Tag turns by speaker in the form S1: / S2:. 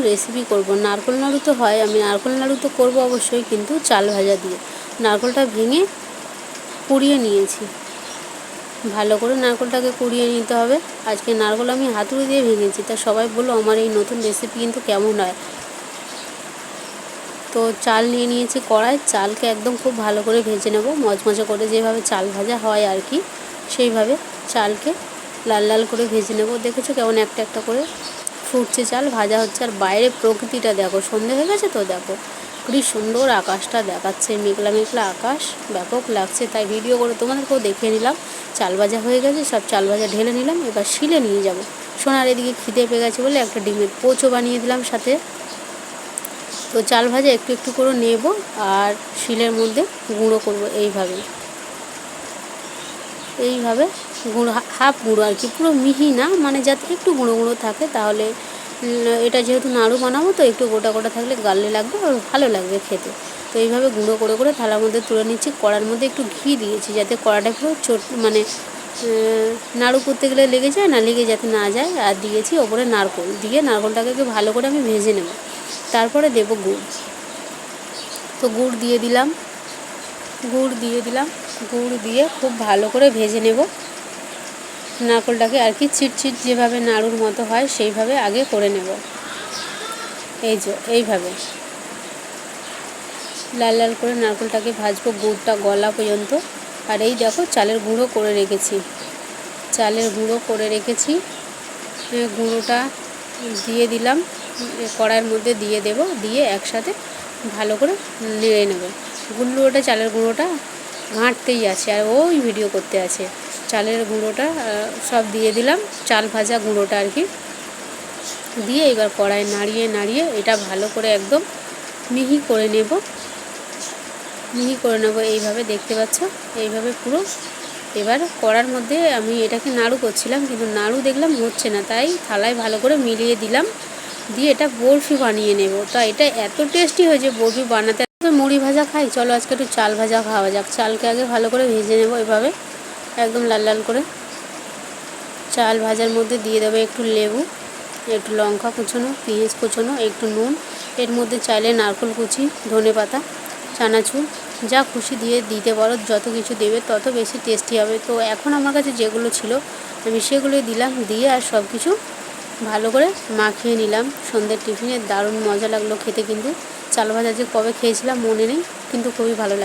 S1: Recipe করব। নারকেল নাড়ু তো হয়, আমি নারকেল নাড়ু তো করবো অবশ্যই, কিন্তু চাল ভাজা দিয়ে। নারকেলটা ভেঙে কুড়িয়ে নিয়েছি, ভালো করে নারকেলটাকে কুড়িয়ে নিতে হবে। আজকে নারকেল আমি হাতুড়ি দিয়ে ভেঙেছি, তা সবাই বললো আমার এই নতুন রেসিপি কিন্তু কেমন হয়। তো চাল নিয়ে নিয়েছি কড়াই, চালকে একদম খুব ভালো করে ভেজে নেব, মচমচে করে, যেভাবে চাল ভাজা হয় আর কি, সেইভাবে চালকে লাল লাল করে ভেজে নেব। দেখেছো কেমন একটা একটা করে ফুটছে, চাল ভাজা হচ্ছে। আর বাইরে প্রকৃতিটা দেখো, সন্ধে হয়ে গেছে তো, দেখো খুবই সুন্দর আকাশটা দেখাচ্ছে, মেঘলা মেঘলা আকাশ, ব্যাপক লাগছে, তাই ভিডিও করে তোমাদেরকেও দেখিয়ে নিলাম। চাল ভাজা হয়ে গেছে, সব চাল ভাজা ঢেলে নিলাম, এবার শিলে নিয়ে যাব। সোনার এদিকে খিদে পেয়ে গেছে বলে একটা ডিমের পোচও বানিয়ে দিলাম সাথে। তো চাল ভাজা একটু একটু করে নেব আর শিলের মধ্যে গুঁড়ো করব এইভাবে এইভাবে গুঁড়ো, হাফ গুঁড়ো আর কি, পুরো মিহি না, মানে যাতে একটু গুঁড়ো গুঁড়ো থাকে, তাহলে এটা যেহেতু নাড়ু বানাবো তো একটু গোটা গোটা থাকলে গালে লাগবে আর ভালো লাগবে খেতে। তো এইভাবে গুঁড়ো করে করে থালার মধ্যে তুলে নিচ্ছি। কড়ার মধ্যে একটু ঘি দিয়েছি যাতে কড়াটা পুরো মানে নাড়ু করতে গেলে লেগে যায় না, লেগে যাতে না যায়। আর দিয়েছি ওপরে নারকেল, দিয়ে নারকেলটাকে একটু ভালো করে আমি ভেজে নেব। তারপরে দেব গুড়। তো গুড় দিয়ে দিলাম, গুড় দিয়ে খুব ভালো করে ভেজে নেব নারকেলটাকে আর কি, চিটচিট যেভাবে নাড়ুর মতো হয় সেইভাবে আগে করে নেব। এই যে এইভাবে লাল লাল করে নারকেলটাকে ভাজবো গুড়টা গলা পর্যন্ত। আর এই দেখো চালের গুঁড়ো করে রেখেছি, গুঁড়োটা দিয়ে দিলাম, কড়াইয়ের মধ্যে দিয়ে দেব, দিয়ে একসাথে ভালো করে নেড়ে নেব। গুঁড়োটা, চালের গুঁড়োটা ঘাঁটতেই আছে আর ওই ভিডিও করতে আছে। চালের গুঁড়োটা সব দিয়ে দিলাম, চাল ভাজা গুঁড়োটা আর কি দিয়ে এবার কড়াই নাড়িয়ে নাড়িয়ে এটা ভালো করে একদম মিহি করে নেব এইভাবে, দেখতে পাচ্ছ এইভাবে পুরো। এবার কড়ার মধ্যে আমি এটাকে নাড়ু করছিলাম, কিন্তু নাড়ু দেখলাম হচ্ছে না, তাই থালায় ভালো করে মিলিয়ে দিলাম, দিয়ে এটা বরফি বানিয়ে নেব। তা এটা এত টেস্টি হয়েছে, বরফি বানাতে তো মুড়ি ভাজা খাই, চলো আজকে একটু চাল ভাজা খাওয়া যাক। চালকে আগে ভালো করে ভেজে নেব এভাবে একদম লাল লাল করে। চাল ভাজার মধ্যে দিয়ে দেবো একটু লেবু, একটু লঙ্কা কুচোনো, পেঁয়াজ কুচোনো, একটু নুন, এর মধ্যে চাইলে নারকেল কুচি, ধনে পাতা, চানাচুর, যা খুশি দিয়ে দিতে পারো, যত কিছু দেবে তত বেশি টেস্টি হবে। তো এখন আমার কাছে যেগুলো ছিল আমি সেগুলোই দিলাম, দিয়ে আর সব কিছু ভালো করে মাখিয়ে নিলাম। সন্ধ্যের টিফিনে দারুণ মজা লাগলো খেতে, কিন্তু চাল ভাজা যে কবে খেয়েছিলাম মনে নেই, কিন্তু খুবই ভালো লাগে।